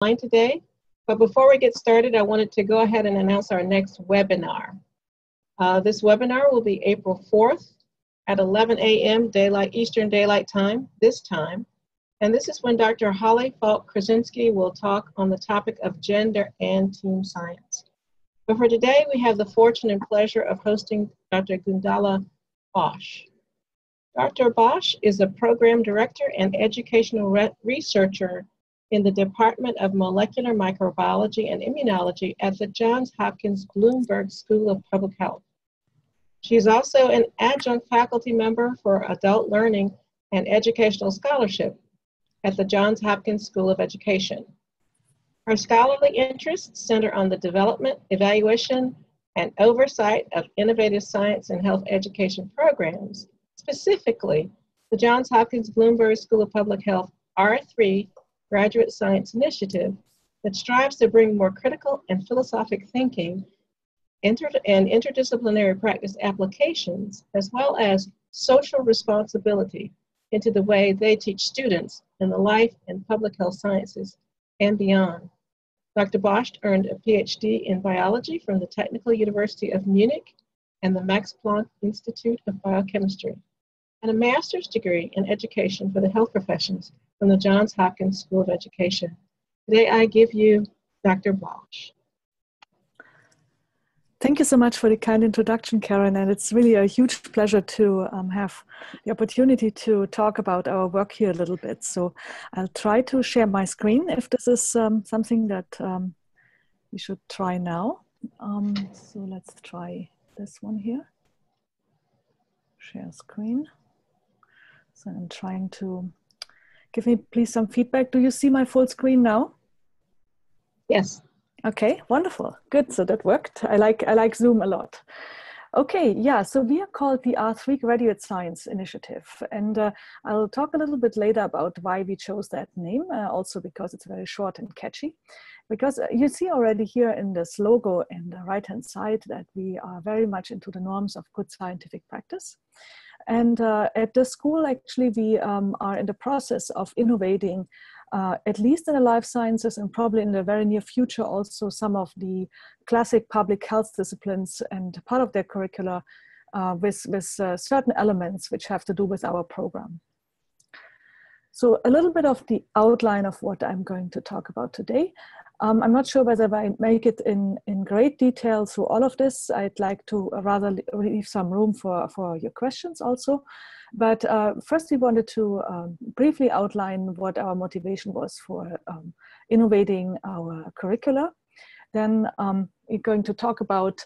online today. But before we get started, I wanted to go ahead and announce our next webinar. This webinar will be April 4th at 11 a.m. Eastern Daylight Time, this time. And this is when Dr. Holly Falk-Krasinski will talk on the topic of gender and team science. But for today, we have the fortune and pleasure of hosting Dr. Gundula Bosch. Dr. Bosch is a program director and educational researcher in the Department of Molecular Microbiology and Immunology at the Johns Hopkins Bloomberg School of Public Health. She is also an adjunct faculty member for Adult Learning and Educational Scholarship at the Johns Hopkins School of Education. Her scholarly interests center on the development, evaluation, and oversight of innovative science and health education programs. Specifically, the Johns Hopkins Bloomberg School of Public Health R3 Graduate Science Initiative that strives to bring more critical and philosophic thinking and interdisciplinary practice applications, as well as social responsibility into the way they teach students in the life and public health sciences and beyond. Dr. Bosch earned a PhD in biology from the Technical University of Munich and the Max Planck Institute of Biochemistry, and a master's degree in education for the health professions from the Johns Hopkins School of Education. Today I give you Dr. Bosch. Thank you so much for the kind introduction, Karen, and it's really a huge pleasure to have the opportunity to talk about our work here a little bit. So I'll try to share my screen if this is something that we should try now. So let's try this one here. Share screen. So I'm trying to give me please some feedback. Do you see my full screen now? Yes. Okay, wonderful. Good, so that worked. I like Zoom a lot. Okay, yeah, so we are called the R3 Graduate Science Initiative, and I'll talk a little bit later about why we chose that name, also because it's very short and catchy. Because you see already here in this logo in the right-hand side that we are very much into the norms of good scientific practice. And at the school, actually, we are in the process of innovating at least in the life sciences and probably in the very near future also some of the classic public health disciplines and part of their curricula with certain elements which have to do with our program. So a little bit of the outline of what I'm going to talk about today. I'm not sure whether I make it in great detail through all of this. I'd like to rather leave some room for your questions also. But first we wanted to briefly outline what our motivation was for innovating our curricula. Then we're going to talk about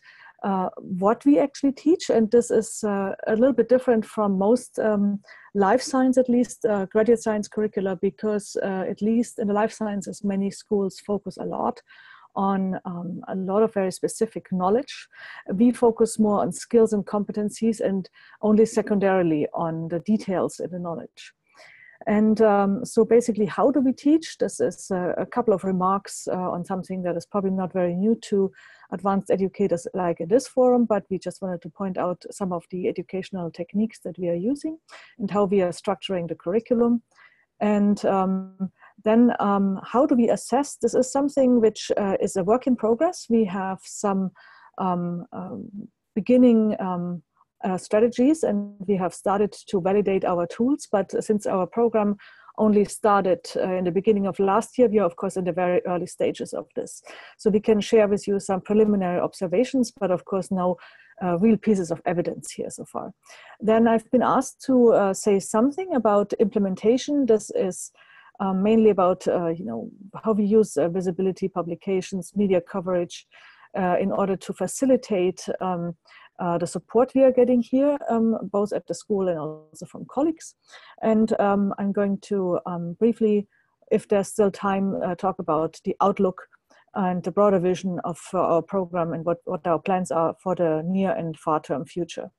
what we actually teach, and this is a little bit different from most life science, at least graduate science curricula, because at least in the life sciences, many schools focus a lot on a lot of very specific knowledge. We focus more on skills and competencies and only secondarily on the details in the knowledge. And so basically, how do we teach? This is a couple of remarks on something that is probably not very new to advanced educators like in this forum, but we just wanted to point out some of the educational techniques that we are using and how we are structuring the curriculum. And then how do we assess? This is something which is a work in progress. We have some beginning strategies, and we have started to validate our tools, but since our program only started in the beginning of last year, we are of course in the very early stages of this. So we can share with you some preliminary observations, but of course no real pieces of evidence here so far. Then I've been asked to say something about implementation. This is mainly about how we use visibility, publications, media coverage in order to facilitate the support we are getting here, both at the school and also from colleagues. And I'm going to briefly, if there's still time, talk about the outlook and the broader vision of our program and what our plans are for the near and far-term future.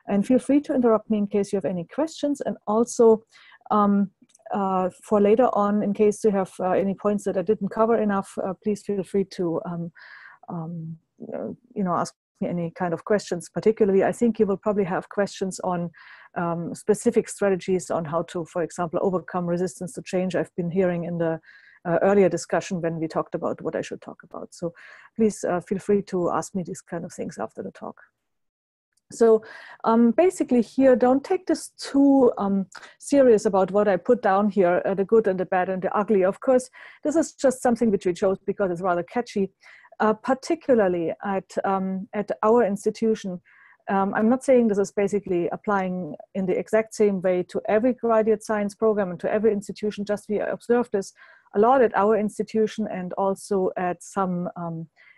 And feel free to interrupt me in case you have any questions, and also for later on, in case you have any points that I didn't cover enough, please feel free to ask me any kind of questions. Particularly, I think you will probably have questions on specific strategies on how to, for example, overcome resistance to change. I've been hearing in the earlier discussion when we talked about what I should talk about. So please feel free to ask me these kind of things after the talk. So basically here, don't take this too serious about what I put down here, the good and the bad and the ugly. Of course, this is just something which we chose because it's rather catchy, particularly at our institution. I'm not saying this is basically applying in the exact same way to every graduate science program and to every institution, just we observed this a lot at our institution and also at some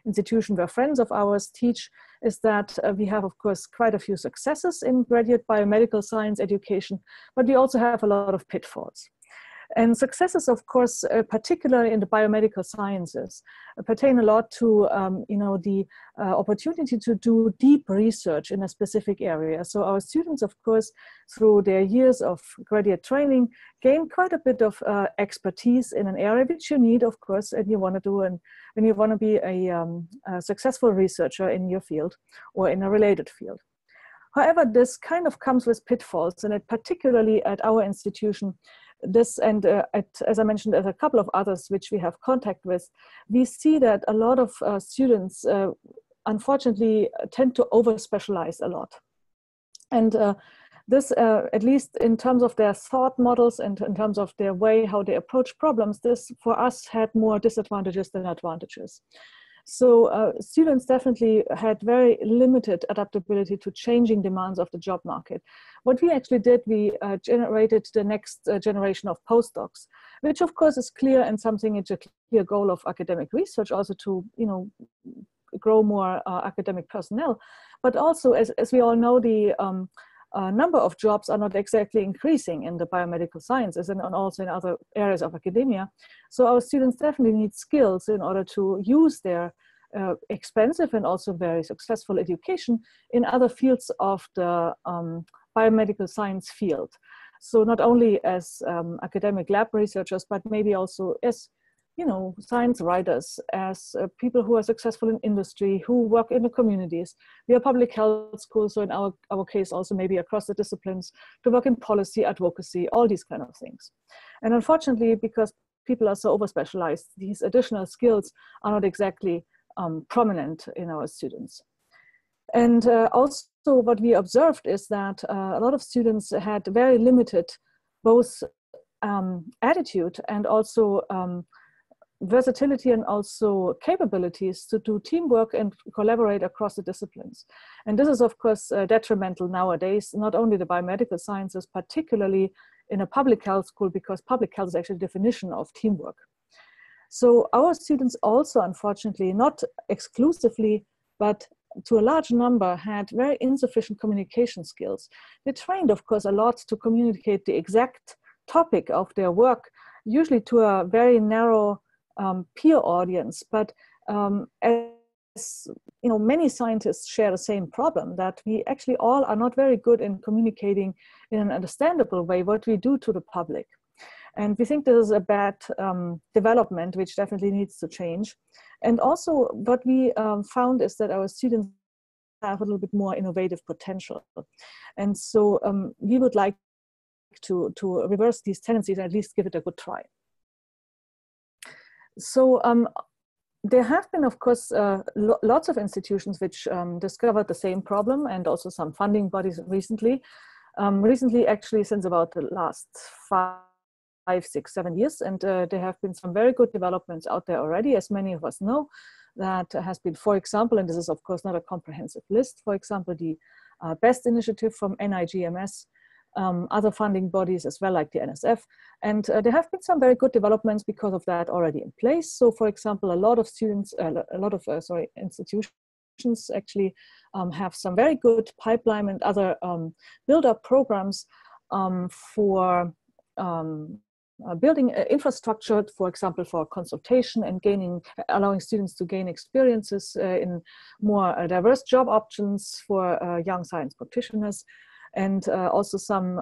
institution where friends of ours teach, is that we have, of course, quite a few successes in graduate biomedical science education, but we also have a lot of pitfalls. And successes, of course, particularly in the biomedical sciences, pertain a lot to the opportunity to do deep research in a specific area. So our students, of course, through their years of graduate training, gain quite a bit of expertise in an area which you need, of course, and you want to do, and when you want to be a successful researcher in your field or in a related field. However, this kind of comes with pitfalls, and particularly at our institution, this and as I mentioned, there's a couple of others which we have contact with, we see that a lot of students unfortunately tend to over-specialize a lot. And this, at least in terms of their thought models and in terms of their way how they approach problems, this for us had more disadvantages than advantages. So students definitely had very limited adaptability to changing demands of the job market. What we actually did, we generated the next generation of postdocs, which of course is clear and something, it's a clear goal of academic research also to, grow more academic personnel. But also, as we all know, the number of jobs are not exactly increasing in the biomedical sciences and also in other areas of academia. So our students definitely need skills in order to use their expensive and also very successful education in other fields of the biomedical science field. So not only as academic lab researchers, but maybe also as science writers, as people who are successful in industry, who work in the communities. We are public health schools, so in our case also maybe across the disciplines, to work in policy, advocacy, all these kind of things. And unfortunately, because people are so over-specialized, these additional skills are not exactly prominent in our students. And also what we observed is that a lot of students had very limited both attitude and also versatility and also capabilities to do teamwork and collaborate across the disciplines. And this is, of course, detrimental nowadays, not only the biomedical sciences, particularly in a public health school, because public health is actually the definition of teamwork. So our students also, unfortunately, not exclusively, but to a large number, had very insufficient communication skills. They trained, of course, a lot to communicate the exact topic of their work, usually to a very narrow peer audience, but as many scientists share the same problem, that we actually all are not very good in communicating in an understandable way what we do to the public. And we think this is a bad development, which definitely needs to change. And also what we found is that our students have a little bit more innovative potential. And so we would like to reverse these tendencies and at least give it a good try. So there have been, of course, lots of institutions which discovered the same problem, and also some funding bodies recently. Recently, actually, since about the last 5, 6, 7 years, and there have been some very good developments out there already, as many of us know. That has been, for example, and this is of course not a comprehensive list, for example, the BEST initiative from NIGMS, other funding bodies as well, like the NSF. And there have been some very good developments because of that already in place. So for example, a lot of students, institutions actually have some very good pipeline and other build-up programs for building infrastructure, for example, for consultation and allowing students to gain experiences in more diverse job options for young science practitioners. And also some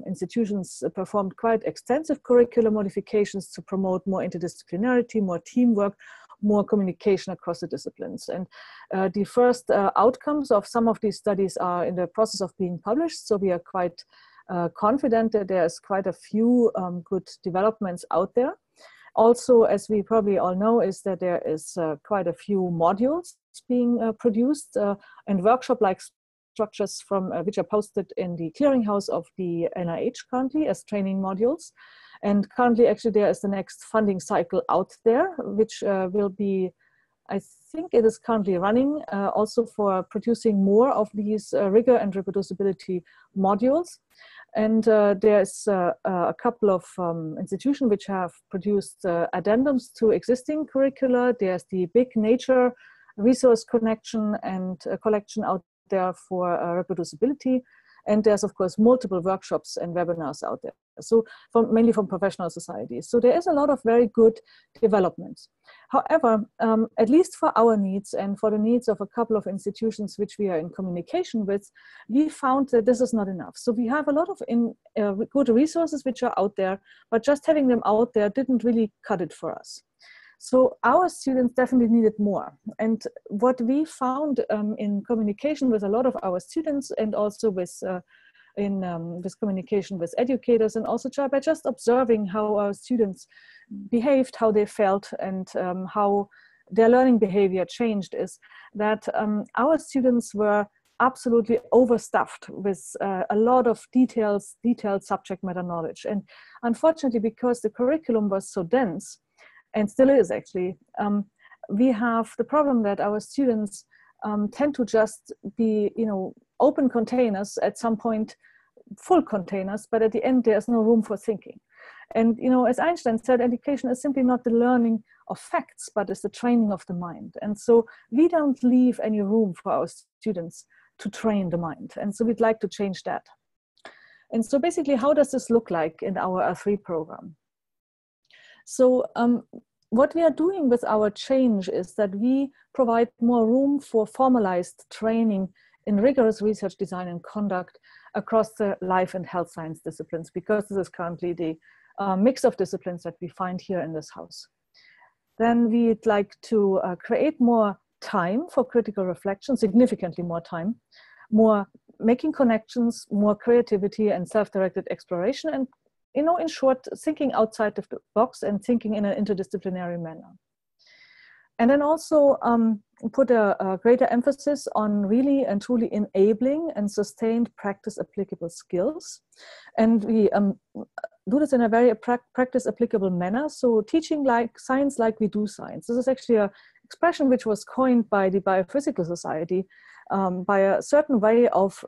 institutions performed quite extensive curricular modifications to promote more interdisciplinarity, more teamwork, more communication across the disciplines. And the first outcomes of some of these studies are in the process of being published. So we are quite confident that there's quite a few good developments out there. Also, as we probably all know, is that there is quite a few modules being produced and workshop-like structures from which are posted in the clearinghouse of the NIH currently as training modules. And currently, actually, there is the next funding cycle out there, which will be, I think it is currently running, also for producing more of these rigor and reproducibility modules. And there's a couple of institutions which have produced addendums to existing curricula. There's the big nature resource connection and collection out there for reproducibility. And there's, of course, multiple workshops and webinars out there. So mainly from professional societies. So there is a lot of very good developments. However, at least for our needs and for the needs of a couple of institutions which we are in communication with, we found that this is not enough. So we have a lot of good resources which are out there, but just having them out there didn't really cut it for us. So our students definitely needed more. And what we found in communication with a lot of our students and also with this communication with educators, and also by just observing how our students behaved, how they felt, and how their learning behavior changed, is that our students were absolutely overstuffed with a lot of detailed subject matter knowledge. And unfortunately, because the curriculum was so dense, and still is actually, we have the problem that our students tend to just be, open containers at some point, full containers, but at the end there's no room for thinking. And as Einstein said, education is simply not the learning of facts, but it's the training of the mind. And so we don't leave any room for our students to train the mind. And so we'd like to change that. And so basically, how does this look like in our R3 program? So what we are doing with our change is that we provide more room for formalized training in rigorous research design and conduct across the life and health science disciplines, because this is currently the mix of disciplines that we find here in this house. Then we'd like to create more time for critical reflection, significantly more time, more making connections, more creativity and self-directed exploration, and in short, thinking outside of the box and thinking in an interdisciplinary manner. And then also put a greater emphasis on really and truly enabling and sustained practice applicable skills. And we do this in a very practice applicable manner. So teaching like science like we do science. This is actually an expression which was coined by the Biophysical Society by a certain way of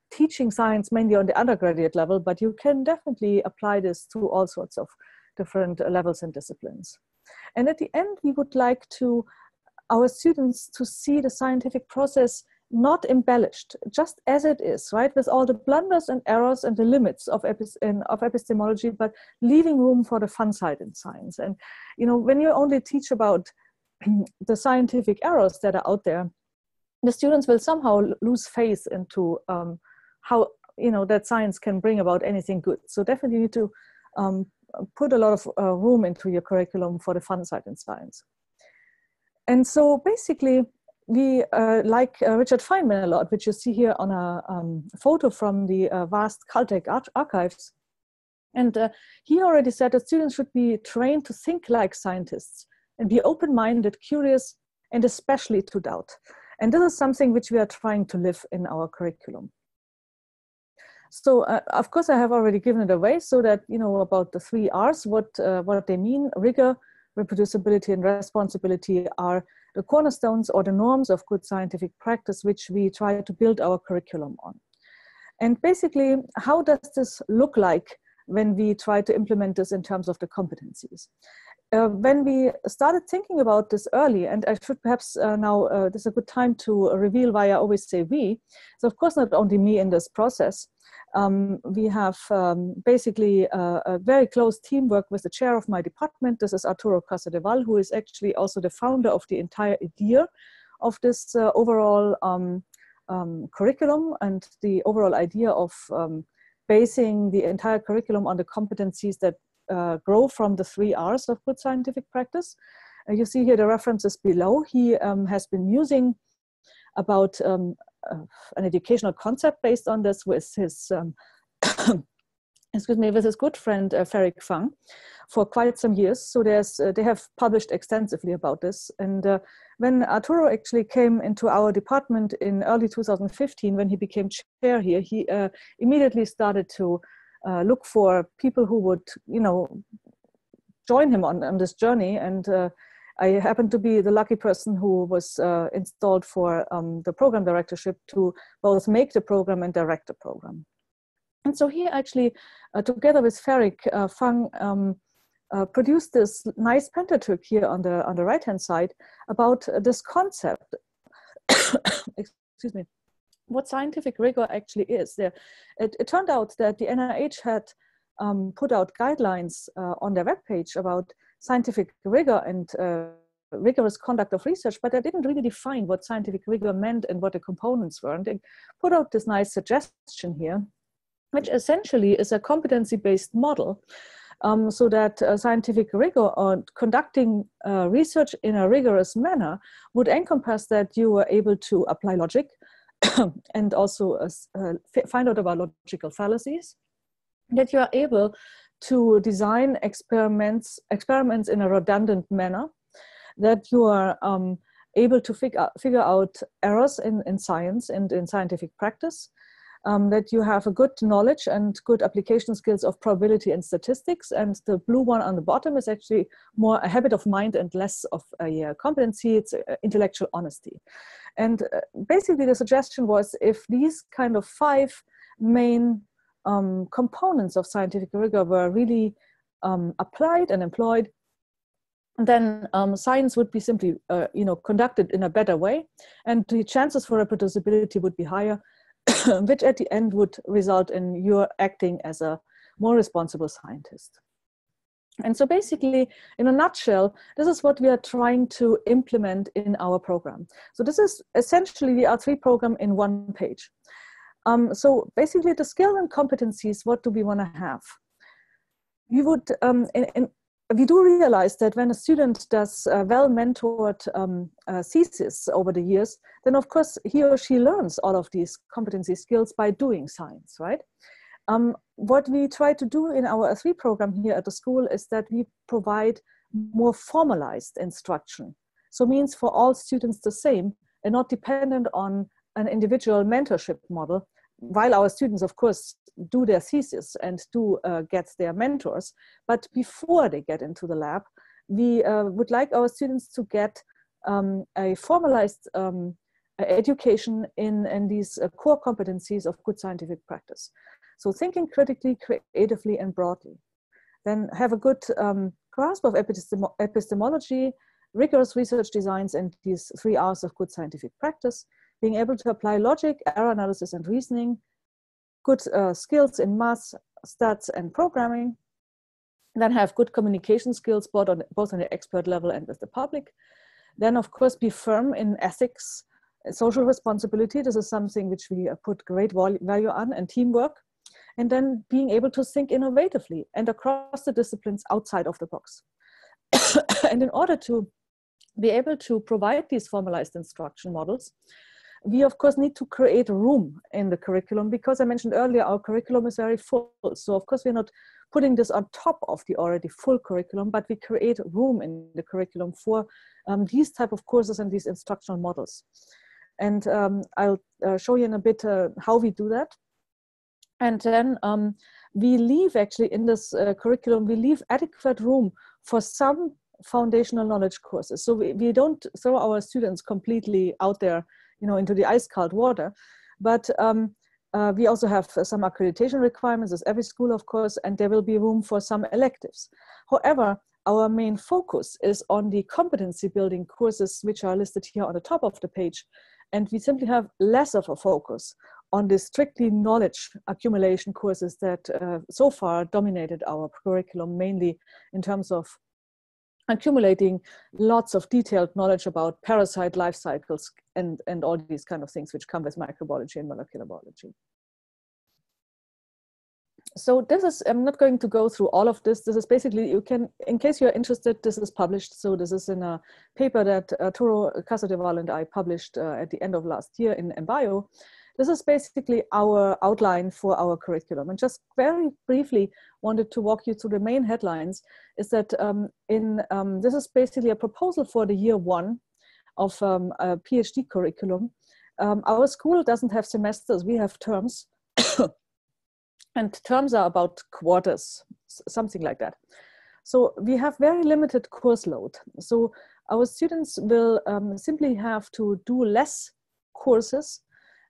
teaching science mainly on the undergraduate level, but you can definitely apply this to all sorts of different levels and disciplines. And at the end, we would like our students to see the scientific process not embellished, just as it is, right? With all the blunders and errors and the limits of epistemology, but leaving room for the fun side in science. And, when you only teach about the scientific errors that are out there, the students will somehow lose faith into how, that science can bring about anything good. So definitely need to put a lot of room into your curriculum for the fun side in science. And so basically, we like Richard Feynman a lot, which you see here on a photo from the vast Caltech archives. And he already said that students should be trained to think like scientists and be open-minded, curious, and especially to doubt. And this is something which we are trying to live in our curriculum. So, of course, I have already given it away so that, about the 3 R's, what they mean. Rigor, reproducibility, and responsibility are the cornerstones or the norms of good scientific practice, which we try to build our curriculum on. And basically, how does this look like when we try to implement this in terms of the competencies? When we started thinking about this early, and I should perhaps now, this is a good time to reveal why I always say we. So of course, not only me in this process. We have basically a very close teamwork with the chair of my department. This is Arturo Casadeval, who is actually also the founder of the entire idea of this overall curriculum and the overall idea of basing the entire curriculum on the competencies that grow from the 3 R's of good scientific practice. You see here the references below. He has been using about an educational concept based on this with his with his good friend Ferik Fang for quite some years. So they have published extensively about this. And when Arturo actually came into our department in early 2015, when he became chair here, he immediately started to look for people who would, join him on this journey. And I happened to be the lucky person who was installed for the program directorship to both make the program and direct the program. And so he actually, together with Ferik Fang, produced this nice Pentateuch here on the right-hand side about this concept, excuse me, what scientific rigor actually is. It turned out that the NIH had put out guidelines on their webpage about scientific rigor and rigorous conduct of research, but they didn't really define what scientific rigor meant and what the components were. And they put out this nice suggestion here, which essentially is a competency-based model, so that scientific rigor or conducting research in a rigorous manner would encompass that you were able to apply logic and also find out about logical fallacies, that you are able to design experiments in a redundant manner, that you are able to figure out errors in science and in scientific practice, that you have a good knowledge and good application skills of probability and statistics. And the blue one on the bottom is actually more a habit of mind and less of a competency. It's intellectual honesty. And basically the suggestion was, if these kind of 5 main components of scientific rigor were really applied and employed, then science would be simply conducted in a better way, and the chances for reproducibility would be higher, which at the end would result in your acting as a more responsible scientist. And so basically, in a nutshell, this is what we are trying to implement in our program. So this is essentially the R3 program in one page. So basically the skill and competencies, what do we want to have? We would, we do realize that when a student does well-mentored thesis over the years, then of course he or she learns all of these competency skills by doing science, right? What we try to do in our R3 program here at the school is that we provide more formalized instruction. So means for all students the same and not dependent on an individual mentorship model, while our students, of course, do their thesis and do get their mentors. But before they get into the lab, we would like our students to get a formalized education in these core competencies of good scientific practice. So thinking critically, creatively, and broadly. Then have a good grasp of epistemology, rigorous research designs, and these 3 R's of good scientific practice. Being able to apply logic, error analysis, and reasoning, good skills in math, stats, and programming. Then have good communication skills, both on the expert level and with the public. Then, of course, be firm in ethics, social responsibility. This is something which we put great value on, and teamwork. And then being able to think innovatively and across the disciplines outside of the box. And in order to be able to provide these formalized instruction models, we of course need to create room in the curriculum, because I mentioned earlier our curriculum is very full. So of course we're not putting this on top of the already full curriculum, but we create room in the curriculum for these type of courses and these instructional models. And I'll show you in a bit how we do that. And then we leave actually in this curriculum, we leave adequate room for some foundational knowledge courses. So we don't throw our students completely out there, into the ice cold water, but we also have some accreditation requirements, as every school, of course, and there will be room for some electives. However, our main focus is on the competency building courses, which are listed here on the top of the page. And we simply have less of a focus on the strictly knowledge accumulation courses that so far dominated our curriculum, mainly in terms of accumulating lots of detailed knowledge about parasite life cycles and all these kind of things which come with microbiology and molecular biology. So this is, I'm not going to go through all of this. This is basically, you can, in case you're interested, this is published. So this is in a paper that Arturo Casadeval and I published at the end of last year in Bio. this is basically our outline for our curriculum. And just very briefly wanted to walk you through the main headlines, is that this is basically a proposal for the year 1 of a PhD curriculum. Our school doesn't have semesters, we have terms. And terms are about quarters, something like that. So we have very limited course load. So our students will simply have to do less courses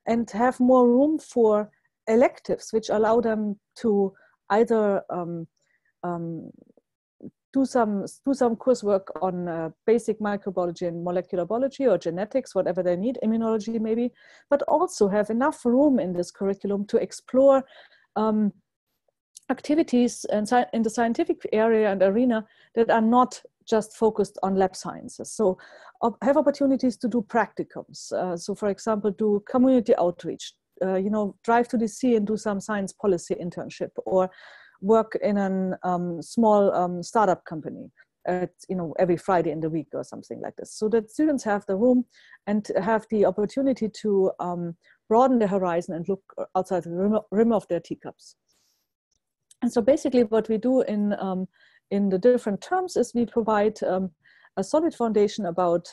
and have more room for electives, which allow them to either do some coursework on basic microbiology and molecular biology or genetics, whatever they need, immunology maybe, but also have enough room in this curriculum to explore activities in the scientific area and arena that are not just focused on lab sciences. So have opportunities to do practicums. So for example, do community outreach, drive to DC and do some science policy internship, or work in a small startup company, every Friday in the week or something like this. So that students have the room and have the opportunity to broaden their horizon and look outside the rim of their teacups. And so basically what we do in the different terms is we provide a solid foundation about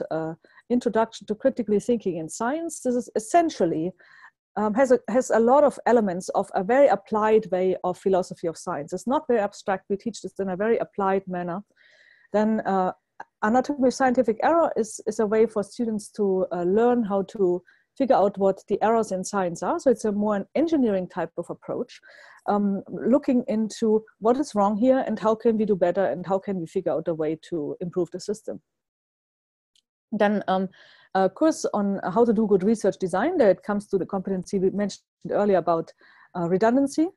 introduction to critically thinking in science. This is essentially has a lot of elements of a very applied way of philosophy of science. It's not very abstract. We teach this in a very applied manner. Then anatomy of scientific error is a way for students to learn how to figure out what the errors in science are. So it's a more an engineering type of approach, looking into what is wrong here and how can we do better and how can we figure out a way to improve the system. Then a course on how to do good research design, that comes to the competency we mentioned earlier about redundancy.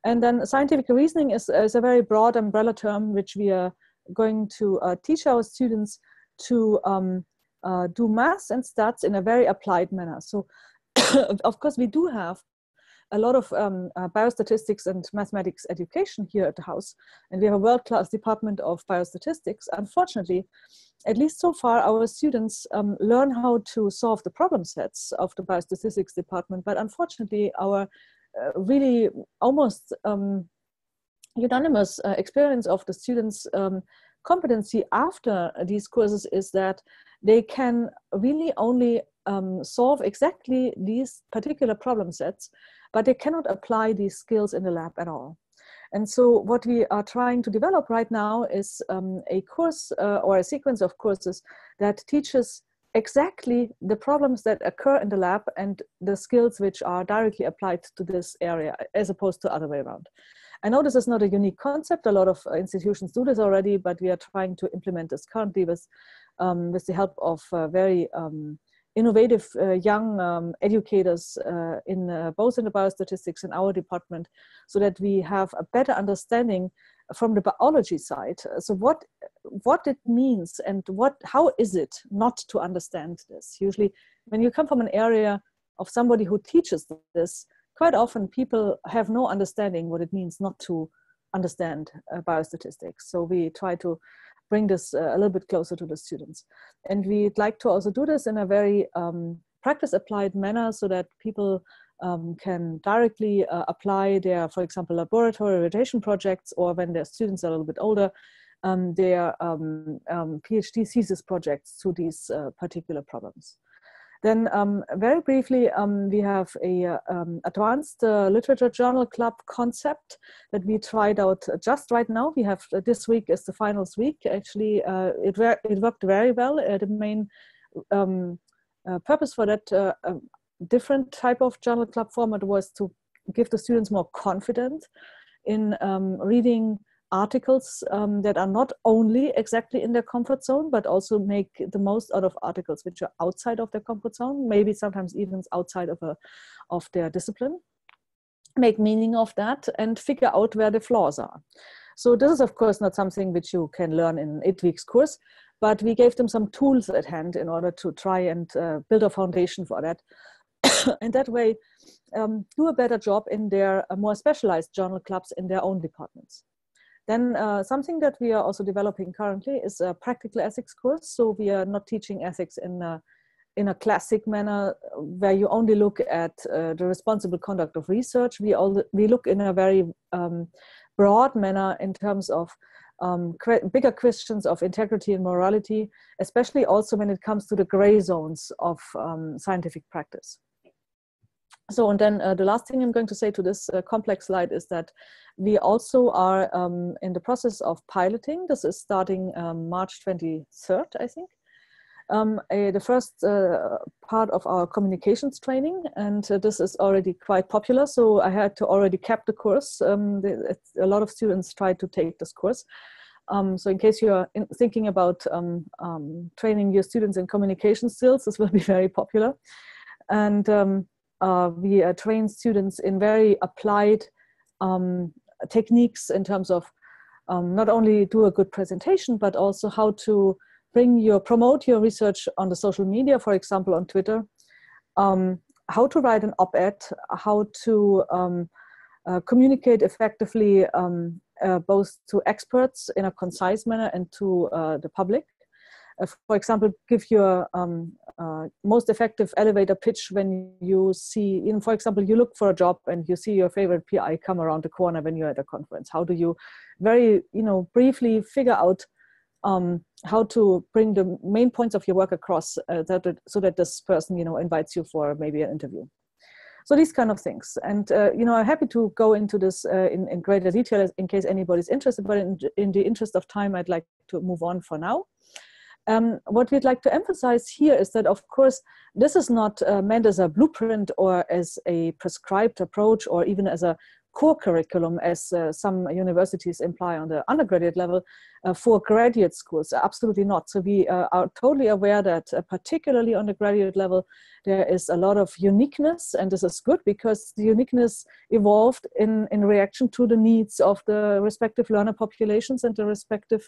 And then scientific reasoning is a very broad umbrella term which we are going to teach our students to do maths and stats in a very applied manner. So of course we do have a lot of biostatistics and mathematics education here at the house, and we have a world-class department of biostatistics. Unfortunately, at least so far, our students learn how to solve the problem sets of the biostatistics department, but unfortunately our really almost unanimous experience of the students' competency after these courses is that they can really only solve exactly these particular problem sets, but they cannot apply these skills in the lab at all. And so what we are trying to develop right now is a course or a sequence of courses that teaches exactly the problems that occur in the lab and the skills which are directly applied to this area as opposed to the other way around. I know this is not a unique concept. A lot of institutions do this already, but we are trying to implement this currently with the help of very innovative young educators both in the biostatistics in our department, so that we have a better understanding from the biology side. So what it means and how is it not to understand this? Usually when you come from an area of somebody who teaches this, quite often people have no understanding what it means not to understand biostatistics. So we try to bring this a little bit closer to the students. And we'd like to also do this in a very practice-applied manner, so that people can directly apply their, for example, laboratory rotation projects, or when their students are a little bit older, their PhD thesis projects to these particular problems. Then very briefly, we have a advanced literature journal club concept that we tried out just right now. We have this week is the finals week. Actually, it worked very well. The main purpose for that different type of journal club format was to give the students more confidence in reading articles that are not only exactly in their comfort zone, but also make the most out of articles which are outside of their comfort zone, maybe sometimes even outside of their discipline, make meaning of that and figure out where the flaws are. So this is of course not something which you can learn in 8 weeks course, but we gave them some tools at hand in order to try and build a foundation for that. And that way do a better job in their more specialized journal clubs in their own departments. Then something that we are also developing currently is a practical ethics course. So we are not teaching ethics in in a classic manner where you only look at the responsible conduct of research. We look in a very broad manner in terms of bigger questions of integrity and morality, especially also when it comes to the gray zones of scientific practice. So, and then the last thing I'm going to say to this complex slide is that we also are in the process of piloting. This is starting March 23rd, I think. The first part of our communications training, and this is already quite popular. So I had to already cap the course. A lot of students tried to take this course. So in case you're thinking about training your students in communication skills, this will be very popular. And we train students in very applied techniques in terms of not only do a good presentation, but also how to promote your research on the social media, for example, on Twitter, how to write an op-ed, how to communicate effectively both to experts in a concise manner and to the public. For example, give your most effective elevator pitch when you see, for example, you look for a job and you see your favorite PI come around the corner when you're at a conference. How do you very, briefly figure out how to bring the main points of your work across so that this person, invites you for maybe an interview. So these kind of things. And, I'm happy to go into this in greater detail in case anybody's interested, but in the interest of time, I'd like to move on for now. What we'd like to emphasize here is that, of course, this is not meant as a blueprint or as a prescribed approach or even as a core curriculum, as some universities imply on the undergraduate level, for graduate schools. Absolutely not. So we are totally aware that particularly on the graduate level, there is a lot of uniqueness, and this is good because the uniqueness evolved in reaction to the needs of the respective learner populations and the respective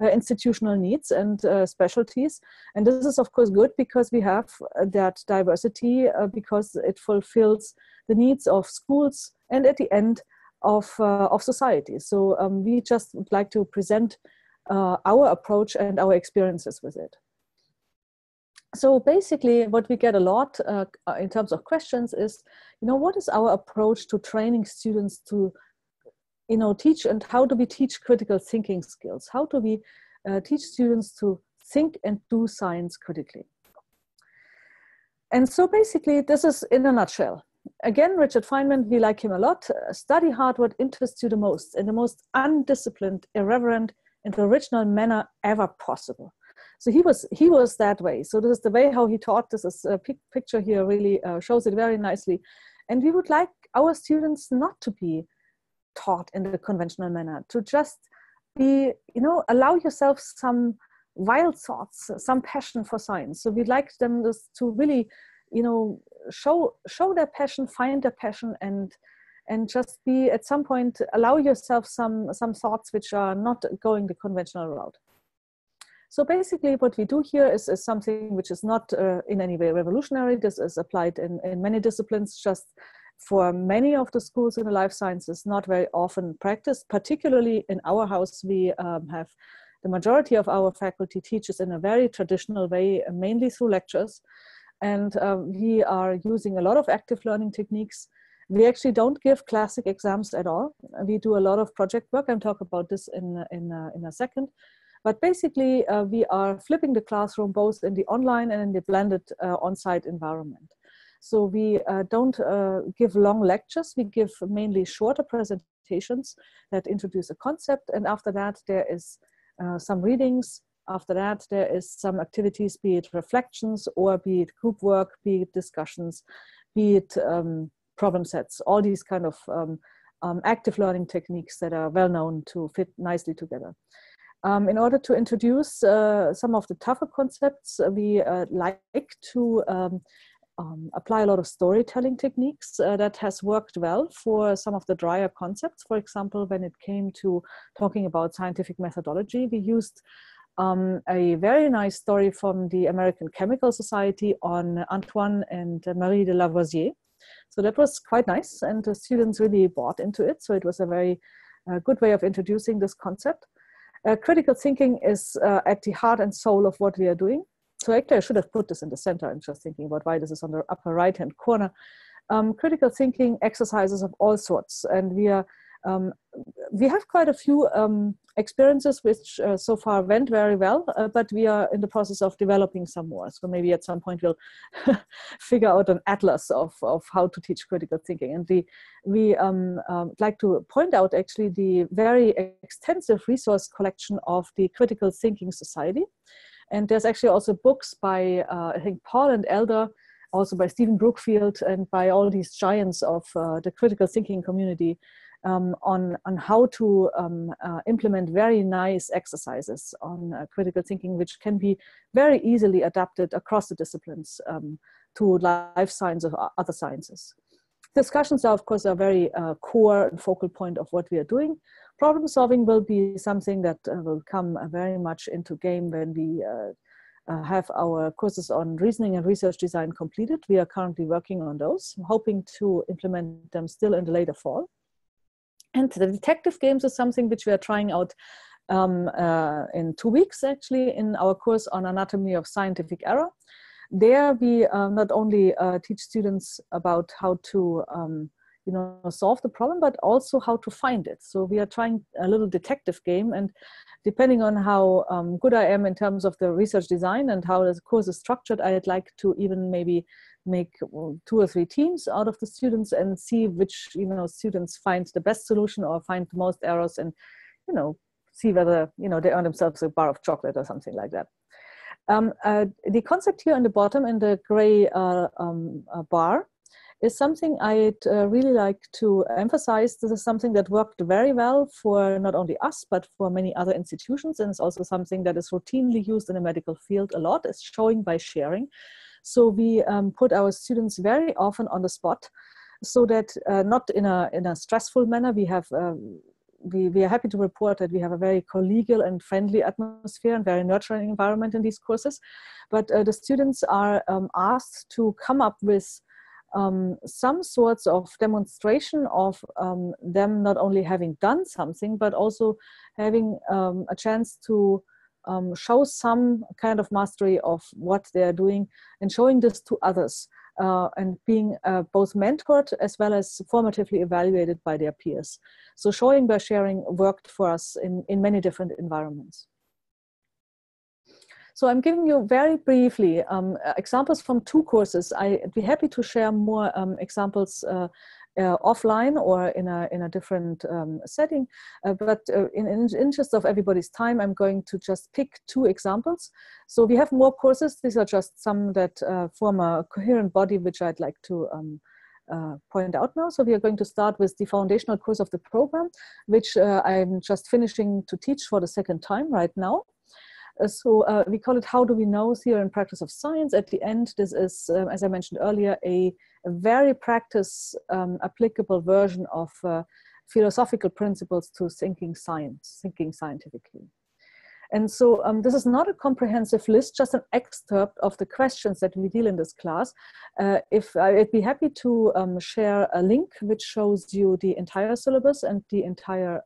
institutional needs and specialties. And this is, of course, good because we have that diversity because it fulfills the needs of schools and at the end of society. So we just would like to present our approach and our experiences with it. So basically what we get a lot in terms of questions is, what is our approach to training students to, teach, and how do we teach critical thinking skills? How do we teach students to think and do science critically? And so basically this is in a nutshell. Again, Richard Feynman, we like him a lot. Study hard what interests you the most in the most undisciplined, irreverent, and original manner ever possible. So he was that way. So this is the way how he taught. This is a picture here really shows it very nicely. And we would like our students not to be taught in the conventional manner, to just be, allow yourself some wild thoughts, some passion for science. So we'd like them to really, show their passion, find their passion, and just be at some point, allow yourself some thoughts which are not going the conventional route. So basically what we do here is something which is not in any way revolutionary. This is applied in many disciplines, just for many of the schools in the life sciences, not very often practiced. Particularly in our house, we have the majority of our faculty teaches in a very traditional way, mainly through lectures. And we are using a lot of active learning techniques. We actually don't give classic exams at all. We do a lot of project work. I'll talk about this in a second. But basically, we are flipping the classroom both in the online and in the blended on-site environment. So we don't give long lectures. We give mainly shorter presentations that introduce a concept. And after that, there is some readings. After that, there is some activities, be it reflections or be it group work, be it discussions, be it problem sets, all these kind of active learning techniques that are well known to fit nicely together. In order to introduce some of the tougher concepts, we like to apply a lot of storytelling techniques that has worked well for some of the drier concepts. For example, when it came to talking about scientific methodology, we used a very nice story from the American Chemical Society on Antoine and Marie de Lavoisier. So that was quite nice, and the students really bought into it. So it was a very good way of introducing this concept. Critical thinking is at the heart and soul of what we are doing. So actually, I should have put this in the center. I'm just thinking about why this is on the upper right-hand corner. Critical thinking exercises of all sorts, and we have quite a few experiences which so far went very well, but we are in the process of developing some more. So maybe at some point we'll figure out an atlas of how to teach critical thinking. And we like to point out actually the very extensive resource collection of the Critical Thinking Society. And there's actually also books by, I think, Paul and Elder, also by Stephen Brookfield, and by all these giants of the critical thinking community, on how to implement very nice exercises on critical thinking, which can be very easily adapted across the disciplines to life science or other sciences. Discussions are, of course, a very core and focal point of what we are doing. Problem solving will be something that will come very much into game when we have our courses on reasoning and research design completed. We are currently working on those, hoping to implement them still in the later fall. And the detective games is something which we are trying out in 2 weeks, actually, in our course on anatomy of scientific error. There we not only teach students about how to solve the problem, but also how to find it. So we are trying a little detective game, and depending on how good I am in terms of the research design and how the course is structured, I'd like to even maybe make 2 or 3 teams out of the students and see which students find the best solution or find the most errors, and see whether they earn themselves a bar of chocolate or something like that. The concept here on the bottom in the gray bar is something I'd really like to emphasize. This is something that worked very well for not only us, but for many other institutions. And it's also something that is routinely used in the medical field a lot. It's showing by sharing. So we put our students very often on the spot, so that not in a stressful manner. We are happy to report that we have a very collegial and friendly atmosphere and very nurturing environment in these courses. But the students are asked to come up with some sorts of demonstration of them not only having done something, but also having a chance to show some kind of mastery of what they're doing and showing this to others, and being both mentored as well as formatively evaluated by their peers. So showing by sharing worked for us in many different environments. So I'm giving you very briefly examples from 2 courses. I'd be happy to share more examples offline or in a different setting. But in the interest of everybody's time, I'm going to just pick 2 examples. So we have more courses. These are just some that form a coherent body, which I'd like to point out now. So we are going to start with the foundational course of the program, which I'm just finishing to teach for the 2nd time right now. So we call it How Do We Know? Theory and Practice of Science. At the end, this is, as I mentioned earlier, a very practice applicable version of philosophical principles to thinking science, thinking scientifically. And so this is not a comprehensive list, just an excerpt of the questions that we deal in this class. I'd be happy to share a link which shows you the entire syllabus and the entire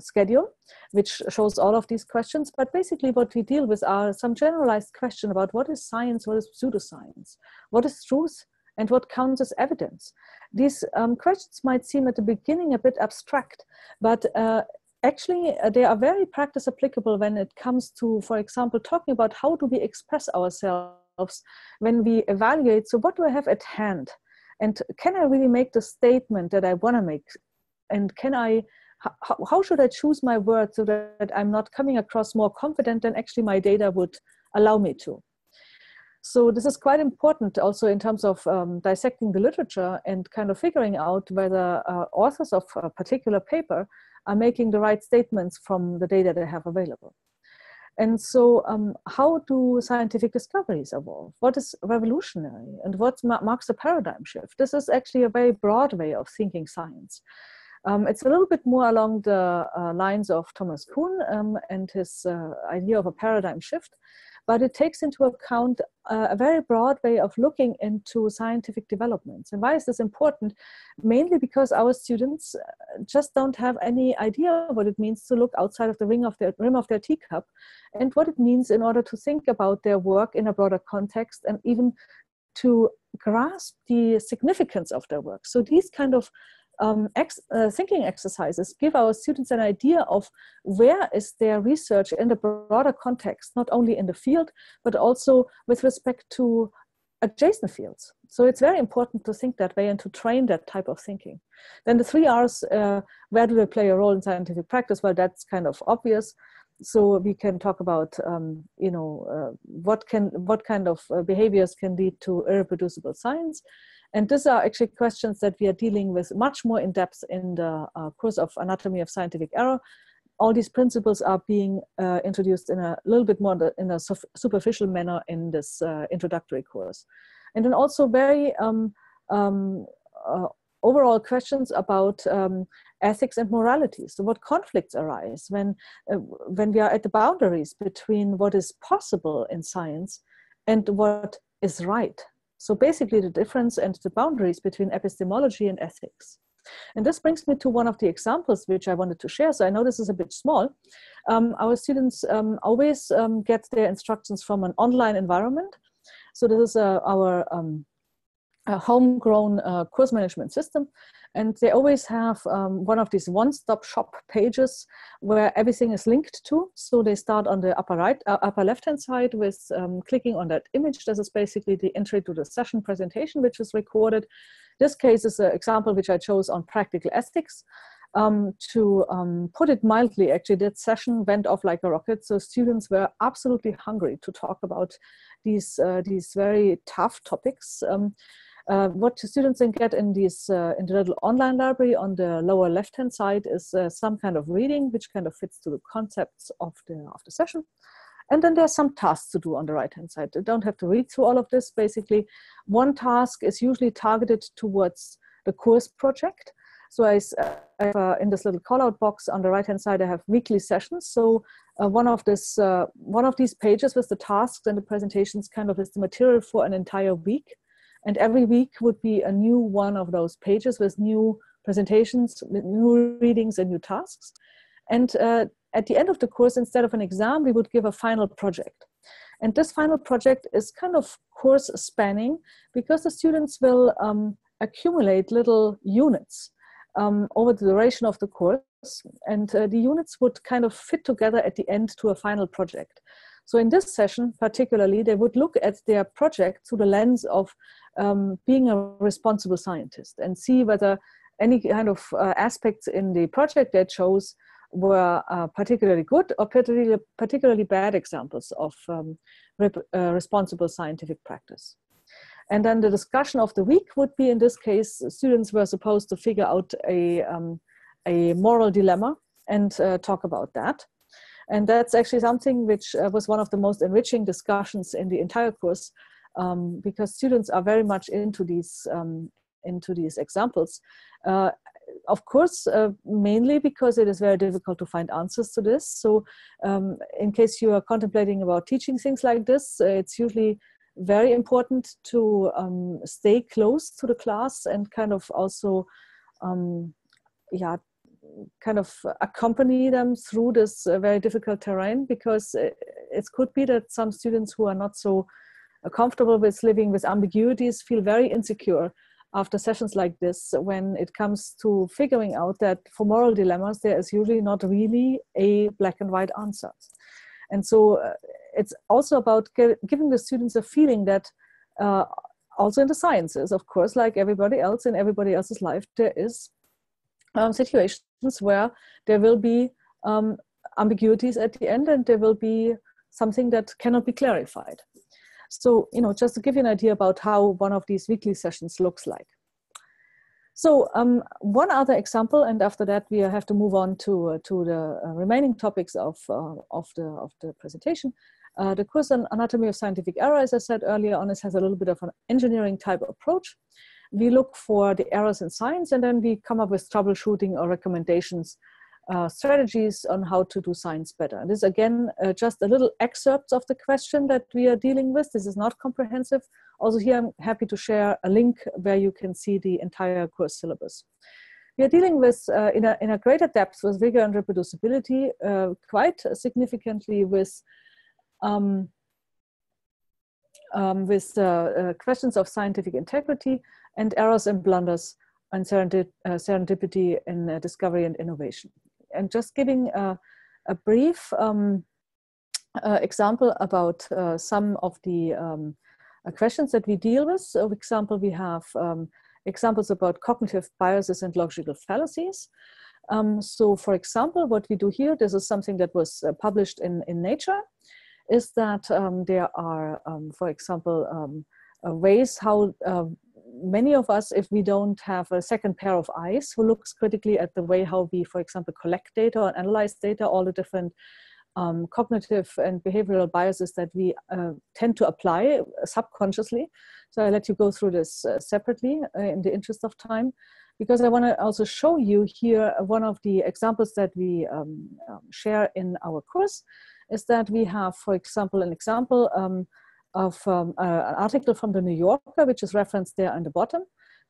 schedule, which shows all of these questions. But basically what we deal with are some generalized questions about what is science, what is pseudoscience, what is truth, and what counts as evidence. These questions might seem at the beginning a bit abstract, but actually they are very practice applicable when it comes to, for example, talking about how do we express ourselves when we evaluate. So what do I have at hand? And can I really make the statement that I want to make? And how should I choose my words so that I'm not coming across more confident than actually my data would allow me to? So this is quite important also in terms of dissecting the literature and kind of figuring out whether authors of a particular paper are making the right statements from the data they have available. And so how do scientific discoveries evolve? What is revolutionary and what marks a paradigm shift? This is actually a very broad way of thinking science. It's a little bit more along the lines of Thomas Kuhn and his idea of a paradigm shift. but it takes into account a very broad way of looking into scientific developments. And why is this important? Mainly because our students just don't have any idea what it means to look outside of the rim of their teacup, and what it means in order to think about their work in a broader context, and even to grasp the significance of their work. So these kind of thinking exercises give our students an idea of where is their research in the broader context, not only in the field, but also with respect to adjacent fields. So it's very important to think that way and to train that type of thinking. Then the 3 R's, where do they play a role in scientific practice? Well, that's kind of obvious. So we can talk about, what kind of behaviors can lead to irreproducible science. And these are actually questions that we are dealing with much more in depth in the course of Anatomy of Scientific Error. All these principles are being introduced in a little bit more in a superficial manner in this introductory course. And then also very overall questions about ethics and morality. So what conflicts arise when we are at the boundaries between what is possible in science and what is right. So basically the difference and the boundaries between epistemology and ethics. And this brings me to one of the examples which I wanted to share. So I know this is a bit small. Our students always get their instructions from an online environment. So this is our homegrown course management system. And they always have one of these one-stop shop pages where everything is linked to. So they start on the upper left-hand side with clicking on that image. This is basically the entry to the session presentation, which is recorded. This case is an example which I chose on practical ethics. To put it mildly, actually, that session went off like a rocket. So students were absolutely hungry to talk about these very tough topics. What students then get in the little online library on the lower left-hand side is some kind of reading, which kind of fits to the concepts of the session. And then there's some tasks to do on the right-hand side. They don't have to read through all of this. Basically, one task is usually targeted towards the course project. So I have, in this little call-out box on the right-hand side, I have weekly sessions. So one of these pages with the tasks and the presentations kind of is the material for an entire week. And every week would be a new one of those pages with new presentations, with new readings and new tasks. And at the end of the course, instead of an exam, we would give a final project. And this final project is kind of course spanning because the students will accumulate little units over the duration of the course. And the units would kind of fit together at the end to a final project. So in this session, particularly, they would look at their project through the lens of being a responsible scientist and see whether any kind of aspects in the project they chose were particularly good or particularly bad examples of responsible scientific practice. And then the discussion of the week would be, in this case, students were supposed to figure out a moral dilemma and talk about that. And that's actually something which was one of the most enriching discussions in the entire course, because students are very much into these examples. Of course, mainly because it is very difficult to find answers to this. So in case you are contemplating about teaching things like this, it's usually very important to stay close to the class and kind of also, kind of accompany them through this very difficult terrain, because it could be that some students who are not so comfortable with living with ambiguities feel very insecure after sessions like this when it comes to figuring out that for moral dilemmas there is usually not really a black and white answer. And so it's also about giving the students a feeling that also in the sciences, of course, like everybody else in everybody else's life, there is situations where there will be ambiguities at the end, and there will be something that cannot be clarified. So, just to give you an idea about how one of these weekly sessions looks like. So one other example, and after that we have to move on to the remaining topics of the presentation. The course on Anatomy of Scientific Error, as I said earlier on, has a little bit of an engineering type approach. We look for the errors in science, and then we come up with troubleshooting or recommendations strategies on how to do science better. And this again, just a little excerpts of the question that we are dealing with. This is not comprehensive. Also here, I'm happy to share a link where you can see the entire course syllabus. We are dealing with, in a greater depth with rigor and reproducibility, quite significantly with questions of scientific integrity and errors and blunders and serendipity in discovery and innovation. And just giving a brief example about some of the questions that we deal with. So, for example, we have examples about cognitive biases and logical fallacies. So, for example, what we do here, this is something that was published in Nature, is that there are, for example, ways how many of us, if we don't have a second pair of eyes, who looks critically at the way how we, for example, collect data or analyze data, all the different cognitive and behavioral biases that we tend to apply subconsciously. So I'll let you go through this separately in the interest of time, because I want to also show you here one of the examples that we share in our course is that we have, for example, an example of an article from the New Yorker, which is referenced there on the bottom.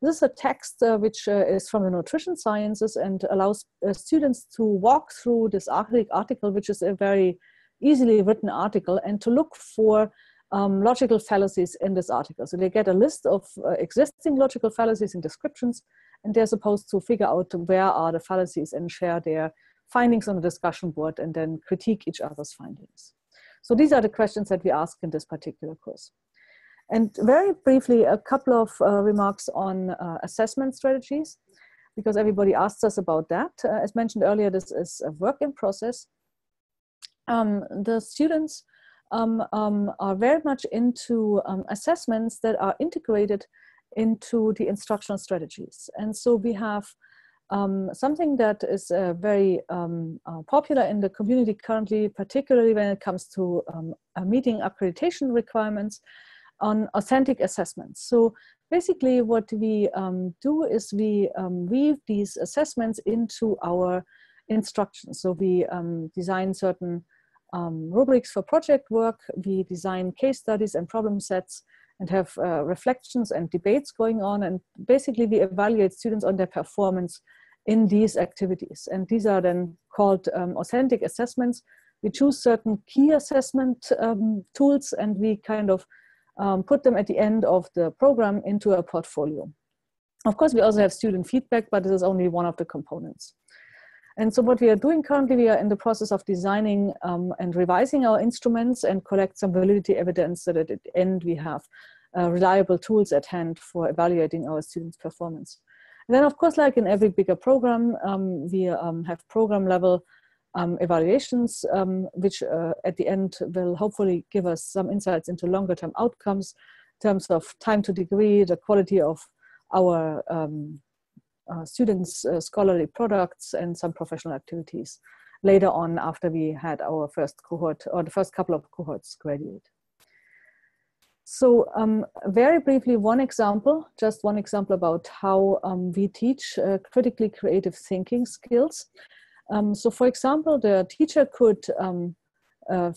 This is a text which is from the nutrition sciences and allows students to walk through this article, which is a very easily written article, and to look for logical fallacies in this article. So they get a list of existing logical fallacies and descriptions, and they're supposed to figure out where are the fallacies and share their findings on the discussion board and then critique each other's findings. So these are the questions that we ask in this particular course. And very briefly, a couple of remarks on assessment strategies, because everybody asks us about that. As mentioned earlier, this is a work in process. The students are very much into assessments that are integrated into the instructional strategies. And so we have something that is very popular in the community currently, particularly when it comes to meeting accreditation requirements on authentic assessments. So basically what we do is we weave these assessments into our instructions. So we design certain rubrics for project work, we design case studies and problem sets, and have reflections and debates going on, and basically we evaluate students on their performance in these activities. And these are then called authentic assessments. We choose certain key assessment tools, and we kind of put them at the end of the program into a portfolio. Of course, we also have student feedback, but this is only one of the components. And so what we are doing currently, we are in the process of designing and revising our instruments and collect some validity evidence so that at the end we have reliable tools at hand for evaluating our students' performance. And then of course, like in every bigger program, we have program level evaluations, which at the end will hopefully give us some insights into longer term outcomes in terms of time to degree, the quality of our students' scholarly products, and some professional activities later on after we had our first cohort or the first couple of cohorts graduate. So very briefly, just one example about how we teach critically creative thinking skills. So for example, the teacher could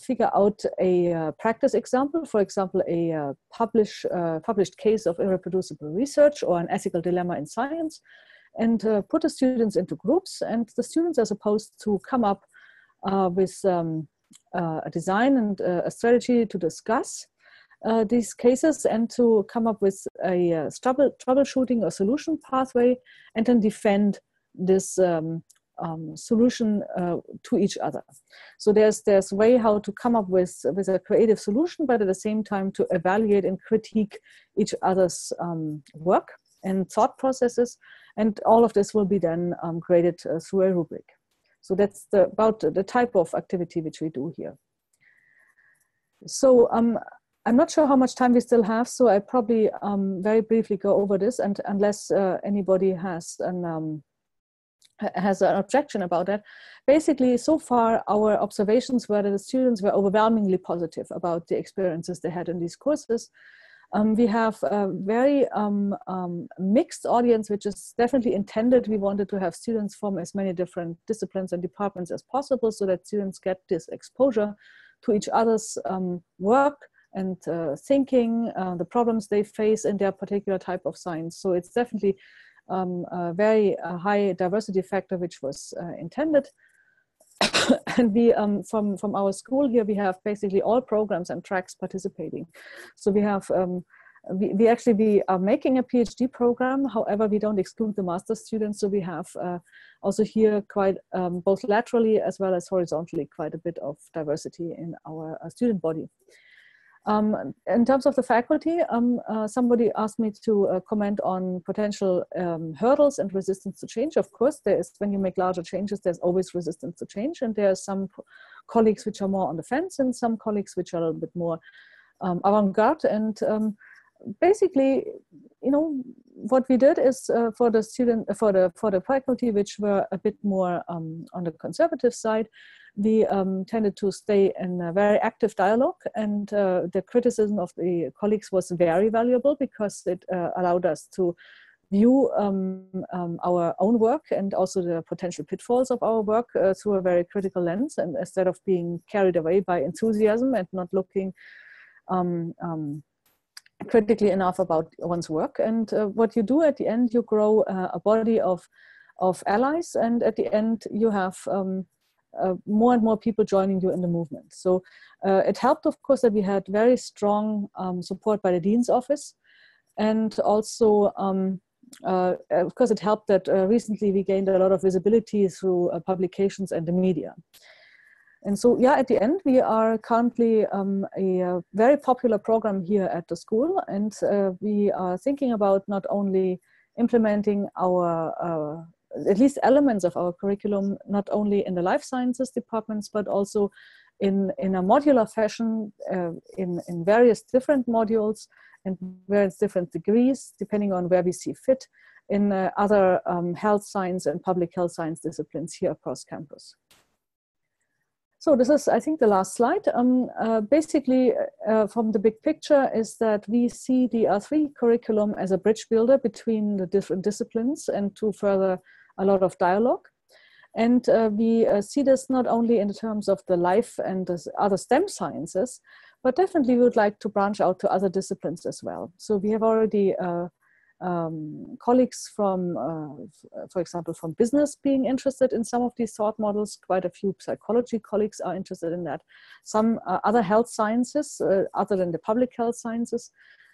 figure out a practice example, for example, a published case of irreproducible research or an ethical dilemma in science, and put the students into groups, and the students are supposed to come up with a design and a strategy to discuss these cases and to come up with a troubleshooting or solution pathway, and then defend this solution to each other. So there's a way how to come up with a creative solution, but at the same time to evaluate and critique each other's work and thought processes. And all of this will be then graded through a rubric. So that's about the type of activity which we do here. So I'm not sure how much time we still have, so I probably very briefly go over this, and unless anybody has an objection about that. Basically, so far, our observations were that the students were overwhelmingly positive about the experiences they had in these courses. We have a very mixed audience, which is definitely intended. We wanted to have students from as many different disciplines and departments as possible, so that students get this exposure to each other's work and thinking, the problems they face in their particular type of science. So it's definitely a very high diversity factor, which was intended. And we, from our school here, we have basically all programs and tracks participating. So we have, we are making a PhD program. However, we don't exclude the master students. So we have also here quite, both laterally as well as horizontally, quite a bit of diversity in our student body. In terms of the faculty, somebody asked me to comment on potential hurdles and resistance to change. Of course, there is, when you make larger changes, there's always resistance to change. And there are some colleagues which are more on the fence and some colleagues which are a little bit more avant-garde. And basically, you know, what we did is for the faculty which were a bit more on the conservative side, we tended to stay in a very active dialogue, and the criticism of the colleagues was very valuable because it allowed us to view our own work and also the potential pitfalls of our work through a very critical lens, and instead of being carried away by enthusiasm and not looking critically enough about one's work. And what you do at the end, you grow a body of allies, and at the end you have more and more people joining you in the movement. So it helped, of course, that we had very strong support by the Dean's office, and also of course it helped that recently we gained a lot of visibility through publications and the media. And so, yeah, at the end, we are currently a very popular program here at the school, and we are thinking about not only implementing our, at least elements of our curriculum, not only in the life sciences departments, but also in a modular fashion in various different modules and various different degrees, depending on where we see fit, in other health science and public health science disciplines here across campus. So this is, I think, the last slide. Basically, from the big picture is that we see the R3 curriculum as a bridge builder between the different disciplines and to further a lot of dialogue. And we see this not only in terms of the life and the other STEM sciences, but definitely we would like to branch out to other disciplines as well. So we have already colleagues from, for example, from business being interested in some of these thought models. Quite a few psychology colleagues are interested in that. Some other health sciences, other than the public health sciences.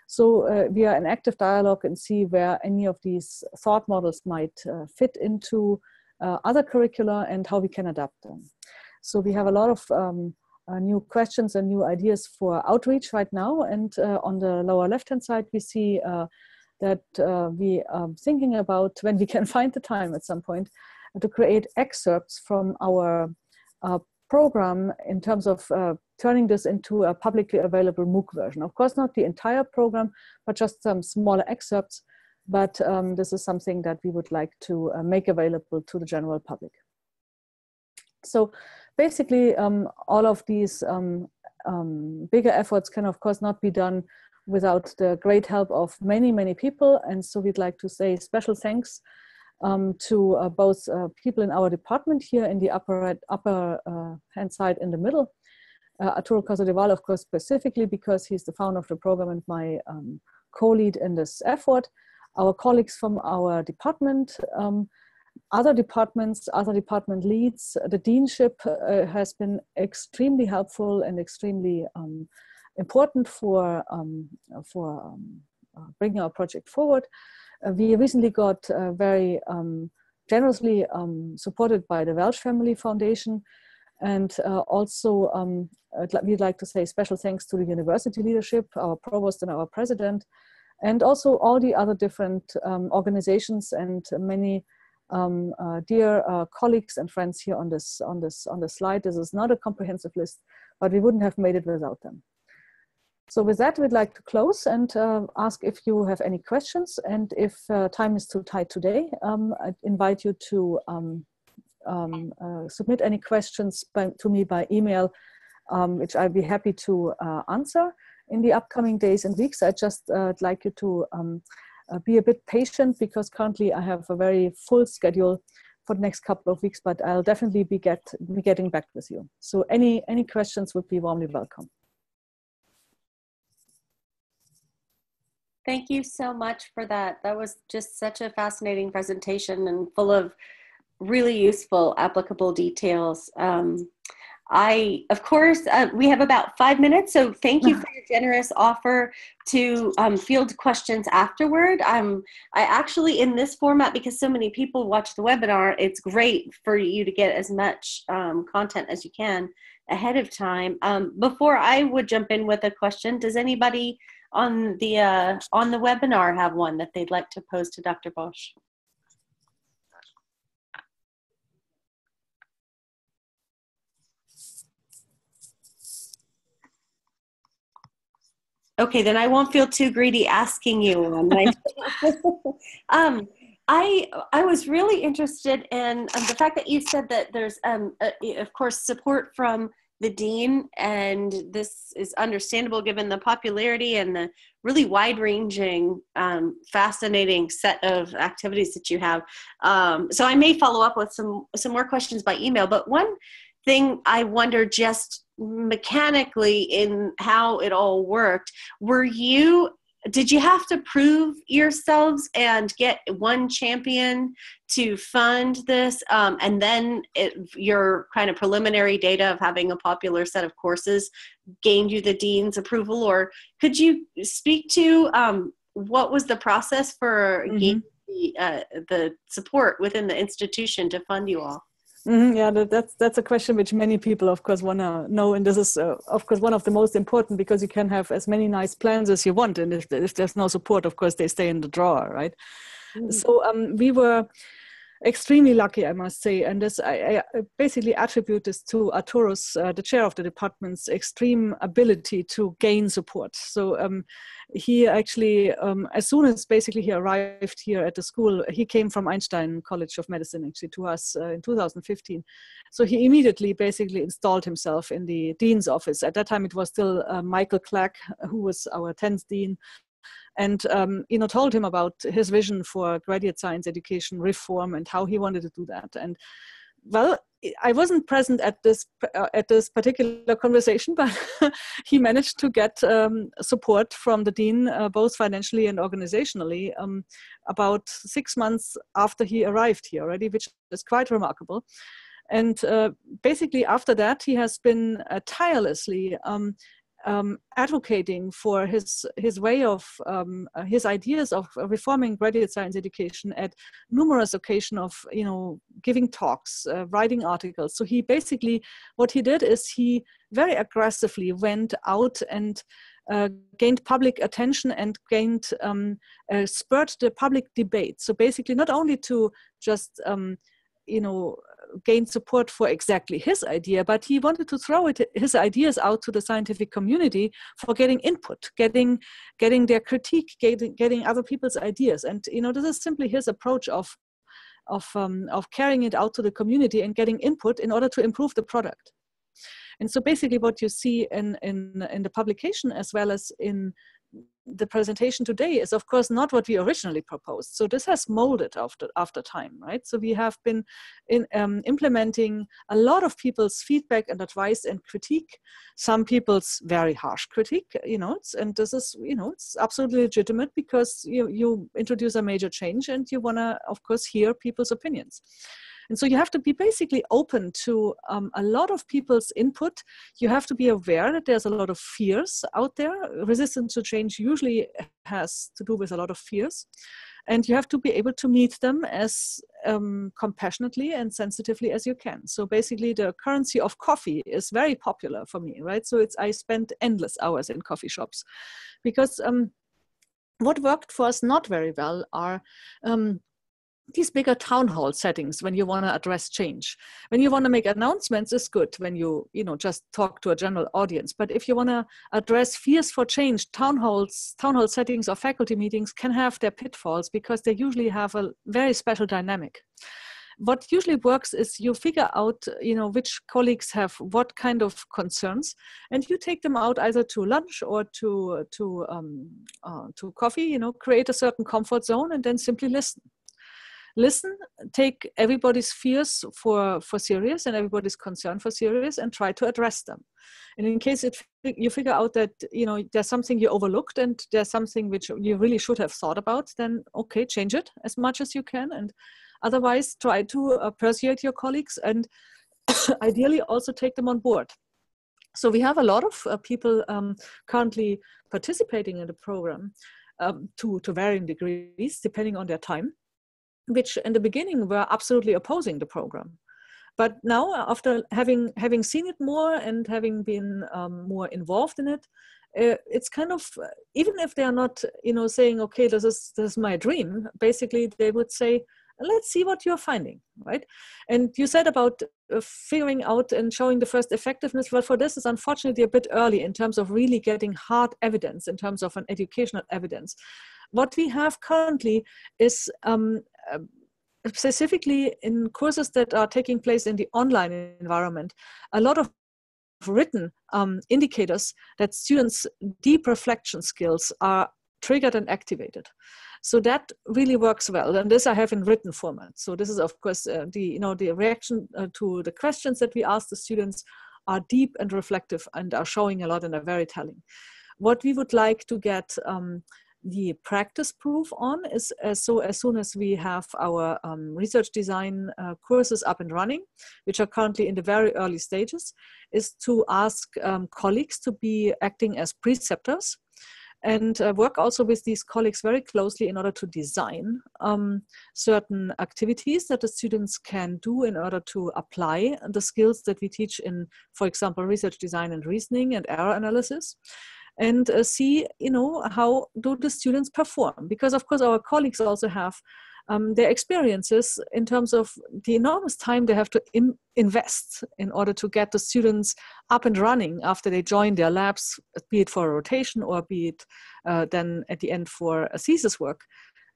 So we are in active dialogue and see where any of these thought models might fit into other curricula and how we can adapt them. So we have a lot of new questions and new ideas for outreach right now. And on the lower left-hand side, we see that we are thinking about, when we can find the time at some point, to create excerpts from our program in terms of turning this into a publicly available MOOC version. Of course, not the entire program, but just some smaller excerpts. But this is something that we would like to make available to the general public. So basically, all of these bigger efforts can, of course, not be done without the great help of many, many people. And so we'd like to say special thanks to both people in our department here in the upper hand side in the middle. Arturo Casadeval, of course, specifically because he's the founder of the program and my co-lead in this effort. Our colleagues from our department, other departments, other department leads. The deanship has been extremely helpful and extremely important for bringing our project forward. We recently got very generously supported by the Welsh Family Foundation, and also we'd like to say special thanks to the university leadership, our provost and our president, and also all the other different organizations and many dear colleagues and friends here on this slide. This is not a comprehensive list, but we wouldn't have made it without them. So with that, we'd like to close and ask if you have any questions. And if time is too tight today, I'd invite you to submit any questions to me by email, which I'd be happy to answer. in the upcoming days and weeks. I'd just like you to be a bit patient, because currently I have a very full schedule for the next couple of weeks, but I'll definitely be getting back with you. So any questions would be warmly welcome. Thank you so much for that. That was just such a fascinating presentation and full of really useful, applicable details. Of course, we have about 5 minutes, so thank you for your generous offer to field questions afterward. I actually, in this format, because so many people watch the webinar, it's great for you to get as much content as you can ahead of time. Before I would jump in with a question, does anybody on the webinar have one that they'd like to pose to Dr. Bosch? Okay, then I won't feel too greedy asking you one. I was really interested in the fact that you said that there's, of course, support from the dean, and this is understandable given the popularity and the really wide-ranging, fascinating set of activities that you have. So I may follow up with some more questions by email, but one thing I wonder, just mechanically in how it all worked, did you have to prove yourselves and get one champion to fund this, and then your kind of preliminary data of having a popular set of courses gained you the dean's approval? Or could you speak to what was the process for gaining the support within the institution to fund you all? Yeah, that's a question which many people, of course, want to know, and this is, of course, one of the most important, because you can have as many nice plans as you want, and if there's no support, of course, they stay in the drawer, right? So we were extremely lucky, I must say, and this I basically attribute this to Arturus, the chair of the department's extreme ability to gain support. So he actually, as soon as basically he arrived here at the school, he came from Einstein College of Medicine actually to us in 2015. So he immediately basically installed himself in the dean's office. At that time, it was still Michael Clack, who was our 10th dean, and told him about his vision for graduate science education reform and how he wanted to do that. And well, I wasn't present at this particular conversation, but he managed to get support from the dean, both financially and organizationally, about 6 months after he arrived here already, which is quite remarkable. And basically after that, he has been tirelessly advocating for his way of his ideas of reforming graduate science education at numerous occasions of giving talks, writing articles. So he basically, what he did is he very aggressively went out and gained public attention and gained spurred the public debate. So basically, not only to just gain support for exactly his idea, but he wanted to throw his ideas out to the scientific community for getting input, getting their critique, getting other people's ideas. And this is simply his approach of carrying it out to the community and getting input in order to improve the product. And so basically what you see in the publication as well as in the presentation today is, of course, not what we originally proposed. So this has molded after time, right? So we have been implementing a lot of people's feedback and advice and critique, some people's very harsh critique, and this is, it's absolutely legitimate because you introduce a major change and you want to, of course, hear people's opinions. And so you have to be basically open to a lot of people's input. You have to be aware that there's a lot of fears out there. Resistance to change usually has to do with a lot of fears. And you have to be able to meet them as compassionately and sensitively as you can. So basically the currency of coffee is very popular for me, right? So I spent endless hours in coffee shops because what worked for us not very well are these bigger town hall settings when you want to address change. When you want to make announcements, it's good when you just talk to a general audience. But if you want to address fears for change, town hall settings or faculty meetings can have their pitfalls because they usually have a very special dynamic. what usually works is you figure out, which colleagues have what kind of concerns, and you take them out either to lunch or to coffee. Create a certain comfort zone, and then simply listen, take everybody's fears for serious and everybody's concern for serious, and try to address them. And in case you figure out that there's something you overlooked and there's something which you really should have thought about, then okay, change it as much as you can, and otherwise try to persuade your colleagues, and ideally also take them on board. So we have a lot of people currently participating in the program to varying degrees depending on their time, which in the beginning were absolutely opposing the program. But now, after having seen it more and having been more involved in it, it's kind of, even if they are not, saying, okay, this is my dream, basically they would say, let's see what you're finding, right? And you said about figuring out and showing the first effectiveness. Well, for this is unfortunately a bit early in terms of really getting hard evidence, in terms of an educational evidence. What we have currently is specifically in courses that are taking place in the online environment, a lot of written indicators that students' deep reflection skills are triggered and activated. So that really works well, and this I have in written format. So this is, of course, the reaction to the questions that we ask the students are deep and reflective and are showing a lot and are very telling. What we would like to get the practice proof on is as soon as we have our research design courses up and running, which are currently in the very early stages, is to ask colleagues to be acting as preceptors, and work also with these colleagues very closely in order to design certain activities that the students can do in order to apply the skills that we teach in, for example, research design and reasoning and error analysis, and see, how do the students perform? Because of course our colleagues also have their experiences in terms of the enormous time they have to invest in order to get the students up and running after they join their labs, be it for a rotation or be it then at the end for a thesis work.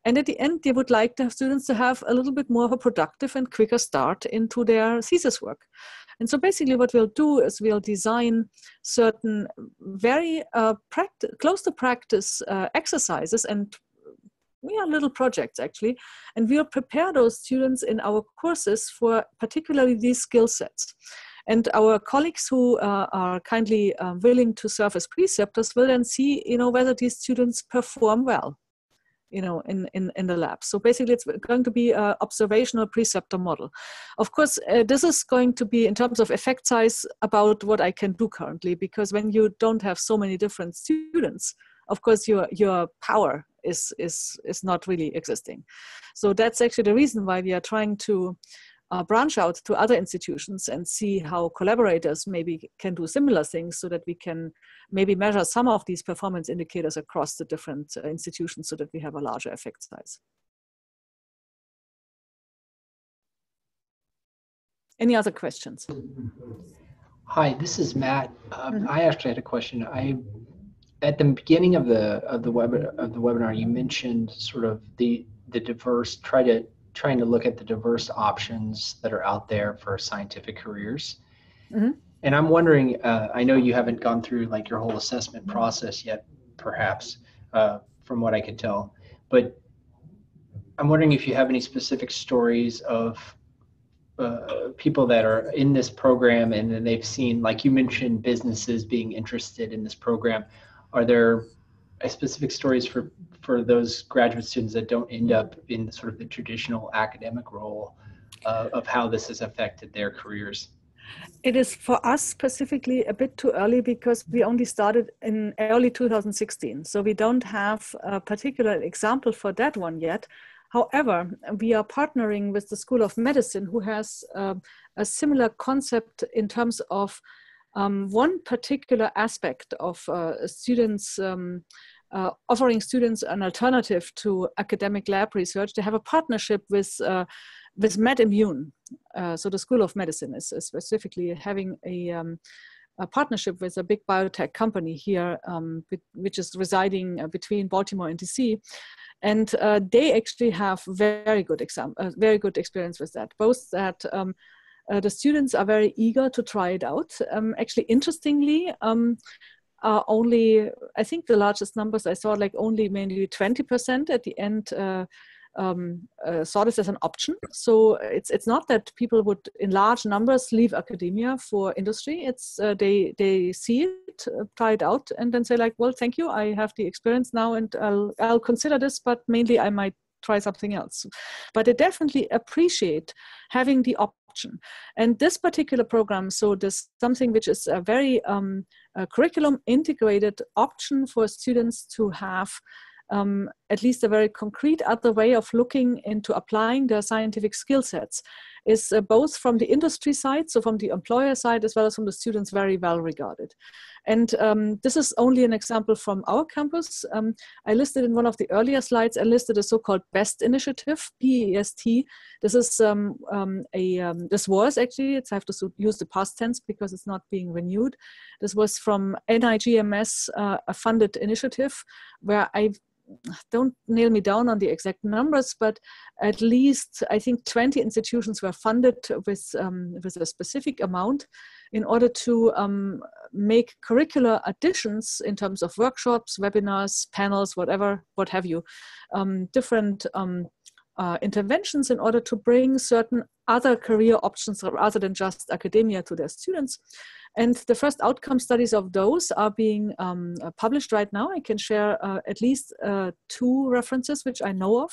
And at the end, they would like the students to have a little bit more of a productive and quicker start into their thesis work. And so basically what we'll do is we'll design certain very close to practice exercises and little projects actually, and we'll prepare those students in our courses for particularly these skill sets. And our colleagues who are kindly willing to serve as preceptors will then see, whether these students perform well, in the lab. So basically it's going to be an observational preceptor model. Of course, this is going to be, in terms of effect size, about what I can do currently, because when you don't have so many different students, of course your power is not really existing. So that's actually the reason why we are trying to branch out to other institutions and see how collaborators maybe can do similar things, so that we can maybe measure some of these performance indicators across the different institutions, so that we have a larger effect size. Any other questions? Hi, this is Matt. I actually had a question. At the beginning of the webinar, you mentioned sort of the diverse, trying to look at the diverse options that are out there for scientific careers. Mm-hmm. And I'm wondering, I know you haven't gone through like your whole assessment process yet, perhaps, from what I could tell, but I'm wondering if you have any specific stories of people that are in this program and then they've seen, like you mentioned, businesses being interested in this program. Are there specific stories for those graduate students that don't end up in sort of the traditional academic role of how this has affected their careers? It is for us specifically a bit too early, because we only started in early 2016. So we don't have a particular example for that one yet. However, we are partnering with the School of Medicine, who has a similar concept in terms of one particular aspect of students, offering students an alternative to academic lab research. They have a partnership with MedImmune. So the School of Medicine is specifically having a partnership with a big biotech company here, which is residing between Baltimore and DC. And they actually have very good experience with that. Both that the students are very eager to try it out. Actually, interestingly, only, I think the largest numbers I saw, like only maybe 20% at the end saw this as an option. So it's not that people would in large numbers leave academia for industry. It's they see it, try it out, and then say like, well, thank you, I have the experience now, and I'll consider this, but mainly I might try something else. But they definitely appreciate having the option. And this particular program, so this something which is a very curriculum integrated option for students to have at least a very concrete other way of looking into applying their scientific skill sets, is both from the industry side, so from the employer side, as well as from the students, very well regarded. And this is only an example from our campus. I listed in one of the earlier slides, I listed a so-called BEST initiative, B-E-S-T. This is this was actually, I have to use the past tense because it's not being renewed. This was from NIGMS, a funded initiative where don't nail me down on the exact numbers, but at least I think 20 institutions were funded with a specific amount in order to make curricular additions in terms of workshops, webinars, panels, what have you, different interventions in order to bring certain other career options rather than just academia to their students. And the first outcome studies of those are being published right now. I can share at least 2 references which I know of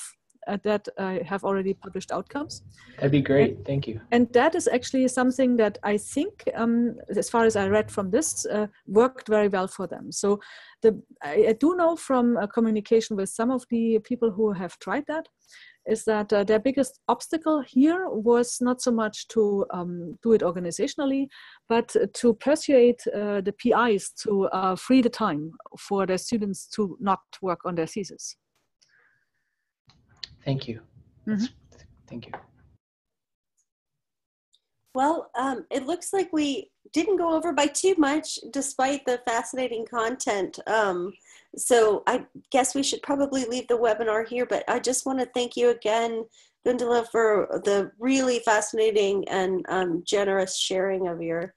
that have already published outcomes. That'd be great, thank you. And that is actually something that I think, as far as I read from this, worked very well for them. So I do know from communication with some of the people who have tried that, is that their biggest obstacle here was not so much to do it organizationally, but to persuade the PIs to free the time for their students to not work on their thesis. Thank you. Mm-hmm. Thank you. Well, it looks like we didn't go over by too much despite the fascinating content. So I guess we should probably leave the webinar here, but I just want to thank you again, Gundula, for the really fascinating and generous sharing of your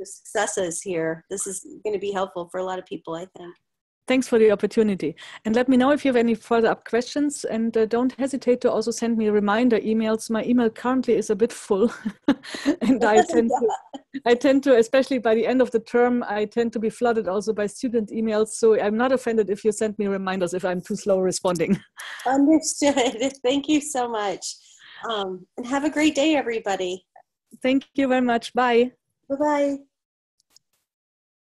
successes here. This is going to be helpful for a lot of people, I think. Thanks for the opportunity. And let me know if you have any further up questions, and don't hesitate to also send me reminder emails. My email currently is a bit full and I tend to, especially by the end of the term, I tend to be flooded also by student emails. So I'm not offended if you send me reminders if I'm too slow responding. Understood. Thank you so much. And have a great day, everybody. Thank you very much. Bye. Bye-bye.